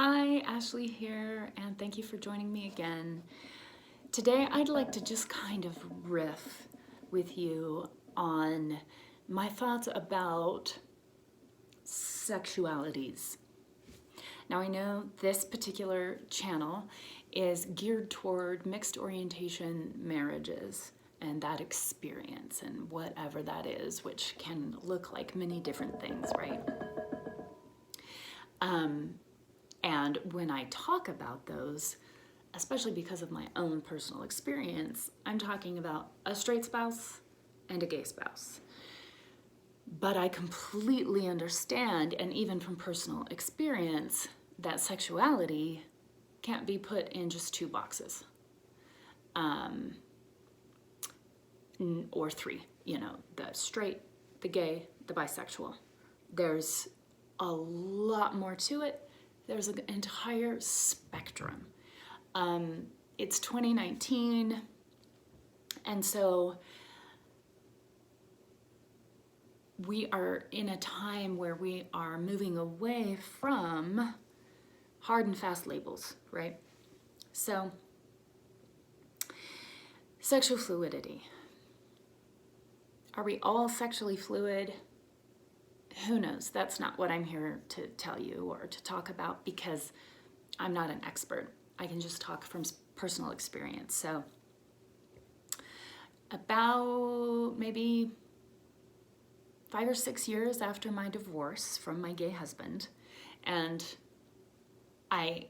Hi, Ashley here, and thank you for joining me again. Today, I'd like to just kind of riff with you on my thoughts about sexualities. Now, I know this particular channel is geared toward mixed orientation marriages and that experience and whatever that is, which can look like many different things, right? And when I talk about those, especially because of my own personal experience, I'm talking about a straight spouse and a gay spouse. But I completely understand, and even from personal experience, that sexuality can't be put in just two boxes. Or three, the straight, the gay, the bisexual. There's a lot more to it. There's an entire spectrum. It's 2019, and so we are in a time where we are moving away from hard and fast labels, right? So, sexual fluidity. Are we all sexually fluid? Who knows? That's not what I'm here to tell you or to talk about, because I'm not an expert. I can just talk from personal experience. So about maybe 5 or 6 years after my divorce from my gay husband, and I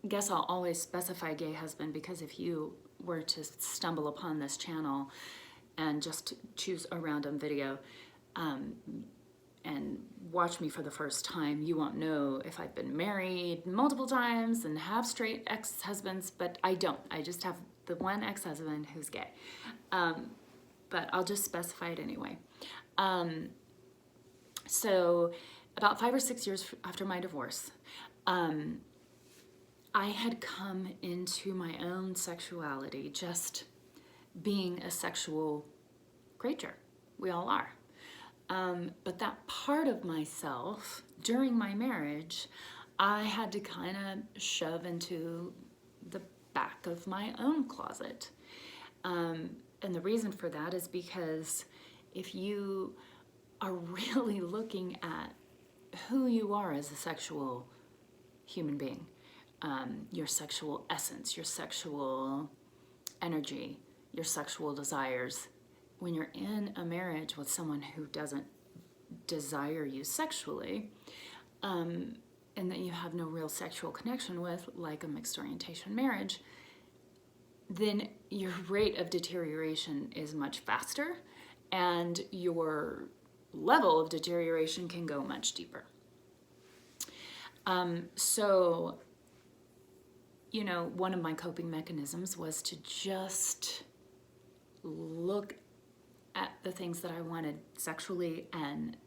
guess I'll always specify gay husband, because if you were to stumble upon this channel and just choose a random video, and watch me for the first time, you won't know if I've been married multiple times and have straight ex-husbands, but I don't. I just have the one ex-husband who's gay. But I'll just specify it anyway. So about 5 or 6 years after my divorce, I had come into my own sexuality just being a sexual creature. We all are. But that part of myself during my marriage, I had to kind of shove into the back of my own closet. And the reason for that is because if you are really looking at who you are as a sexual human being, your sexual essence, your sexual energy, your sexual desires, when you're in a marriage with someone who doesn't desire you sexually, and that you have no real sexual connection with, like a mixed orientation marriage, then your rate of deterioration is much faster, and your level of deterioration can go much deeper. So, one of my coping mechanisms was to just look at the things that I wanted sexually and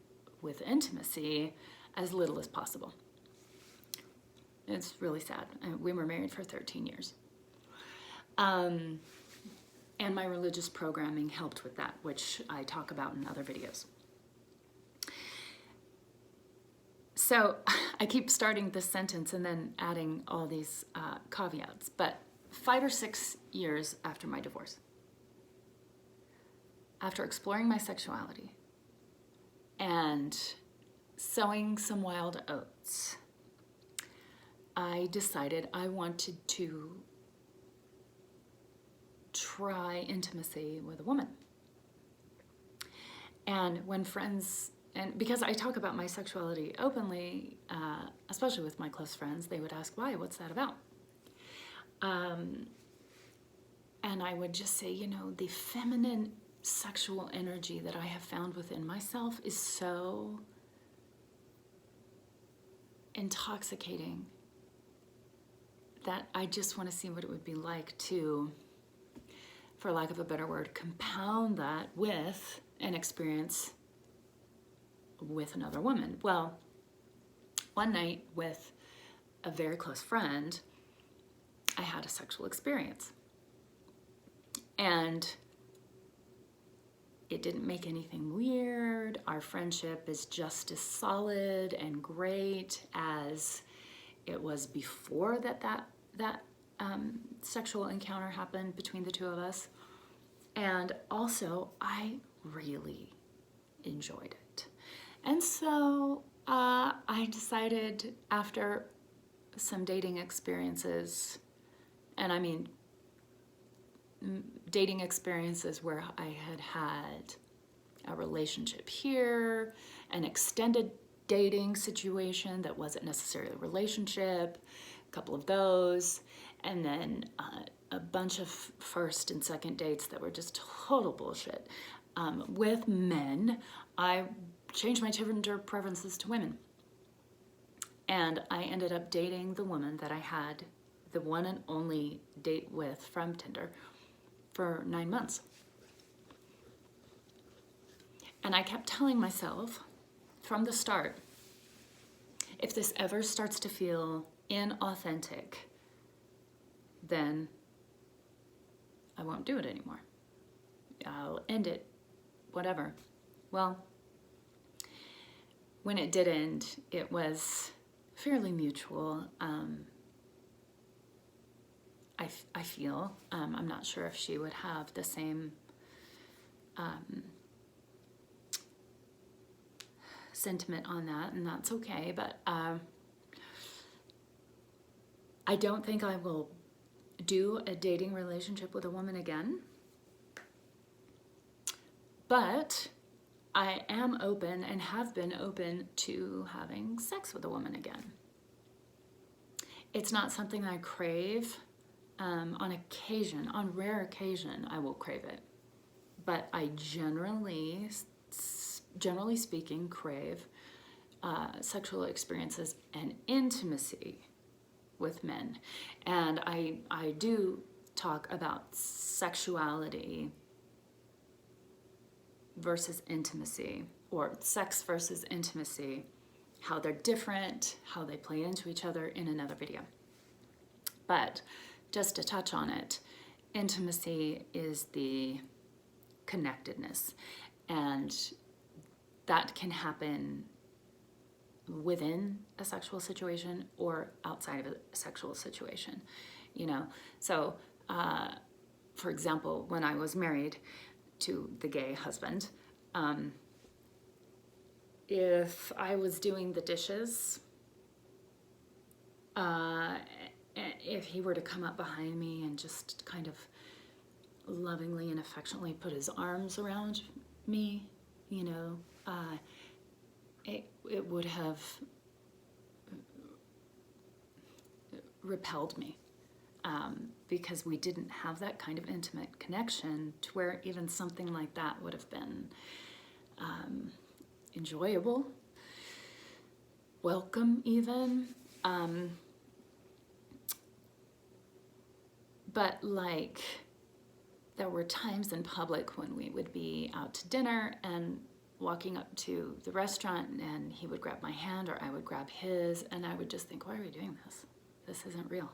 with intimacy as little as possible. It's really sad. We were married for 13 years. And my religious programming helped with that, which I talk about in other videos. So I keep starting this sentence and then adding all these caveats, but 5 or 6 years after my divorce, after exploring my sexuality and sowing some wild oats, I decided I wanted to try intimacy with a woman. And when friends, and because I talk about my sexuality openly, especially with my close friends, they would ask, why? What's that about? And I would just say, the feminine sexual energy that I have found within myself is so intoxicating that I just want to see what it would be like to, for lack of a better word, compound that with an experience with another woman. Well, one night with a very close friend, I had a sexual experience. And it didn't make anything weird. Our friendship is just as solid and great as it was before that sexual encounter happened between the two of us. And also, I really enjoyed it. And so I decided, after some dating experiences, and I mean dating experiences where I had a relationship here, an extended dating situation that wasn't necessarily a relationship, a couple of those, and then a bunch of first and second dates that were just total bullshit. With men, I changed my gender preferences to women. And I ended up dating the woman that I had the one and only date with from Tinder for 9 months. And I kept telling myself from the start, if this ever starts to feel inauthentic, then I won't do it anymore. I'll end it, whatever. Well, when it did end, it was fairly mutual. I feel. I'm not sure if she would have the same sentiment on that, and that's okay. But I don't think I will do a dating relationship with a woman again. But I am open and have been open to having sex with a woman again. It's not something I crave. On occasion, on rare occasion, I will crave it. But I generally speaking, crave sexual experiences and intimacy with men. And I do talk about sexuality versus intimacy, or sex versus intimacy, how they're different, how they play into each other, in another video. But just to touch on it, intimacy is the connectedness, and that can happen within a sexual situation or outside of a sexual situation, you know. So, for example, when I was married to the gay husband, if I was doing the dishes, if he were to come up behind me and just kind of lovingly and affectionately put his arms around me, you know, it would have repelled me, because we didn't have that kind of intimate connection to where even something like that would have been enjoyable, welcome even. But like, there were times in public when we would be out to dinner and walking up to the restaurant, and he would grab my hand or I would grab his, and I would just think, why are we doing this? This isn't real.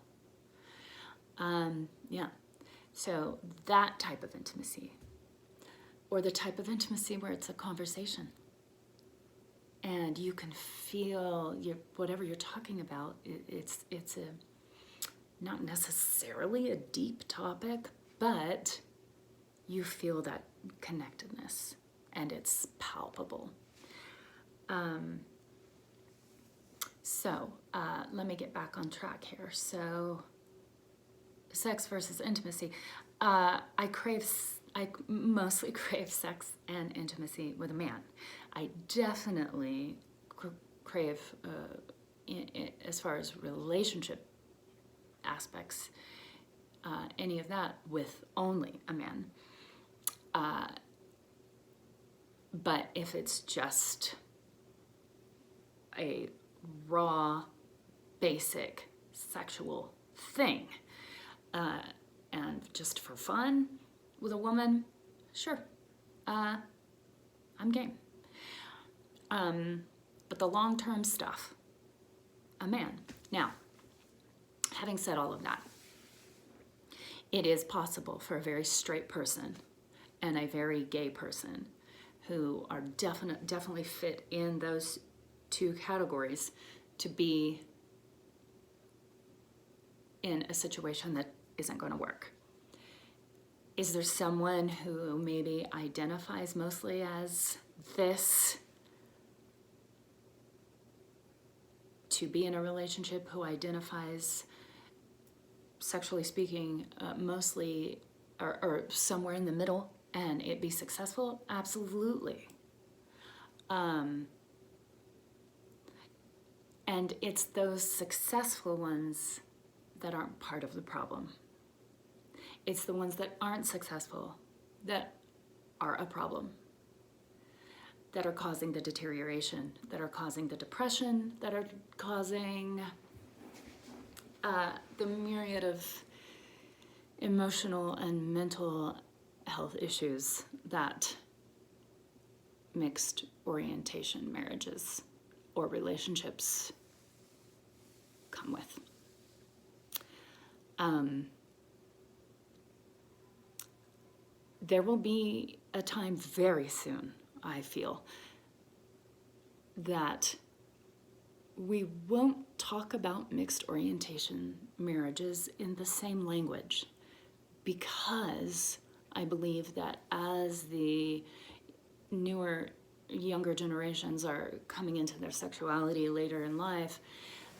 Yeah. So that type of intimacy, or the type of intimacy where it's a conversation and you can feel whatever you're talking about. It's not necessarily a deep topic, but you feel that connectedness and it's palpable. So let me get back on track here. So sex versus intimacy. I mostly crave sex and intimacy with a man. I definitely crave, as far as relationship aspects, any of that with only a man. But if it's just a raw, basic sexual thing, and just for fun with a woman, sure, I'm game. But the long-term stuff, a man. Now, having said all of that, it is possible for a very straight person and a very gay person who are definitely fit in those two categories to be in a situation that isn't going to work? Is there someone who maybe identifies mostly as this to be in a relationship, who identifies, sexually speaking, mostly or somewhere in the middle, and it be successful? Absolutely. And it's those successful ones that aren't part of the problem. It's the ones that aren't successful that are a problem, that are causing the deterioration, that are causing the depression, that are causing the myriad of emotional and mental health issues that mixed orientation marriages or relationships come with. There will be a time very soon, I feel, that we won't talk about mixed orientation marriages in the same language, because I believe that as the newer, younger generations are coming into their sexuality later in life,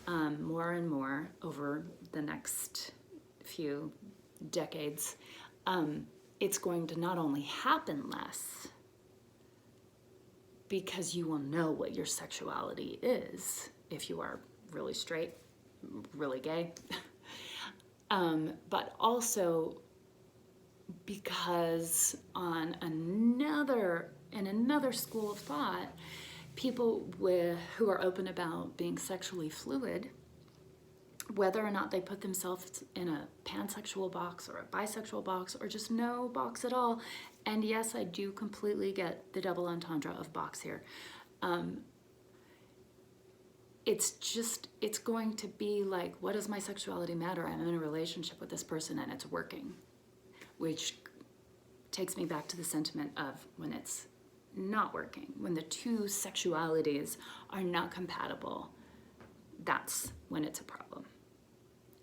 more and more over the next few decades, it's going to not only happen less, because you will know what your sexuality is if you are really straight, really gay, but also because in another school of thought, people who are open about being sexually fluid, whether or not they put themselves in a pansexual box or a bisexual box or just no box at all, and yes, I do completely get the double entendre of box here. It's going to be like, what does my sexuality matter? I'm in a relationship with this person and it's working, which takes me back to the sentiment of when it's not working, when the two sexualities are not compatible, that's when it's a problem.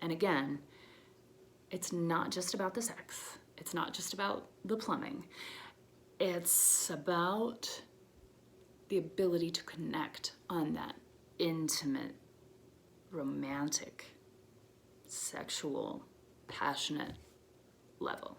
And again, it's not just about the sex. It's not just about the plumbing. It's about the ability to connect on that intimate, romantic, sexual, passionate level.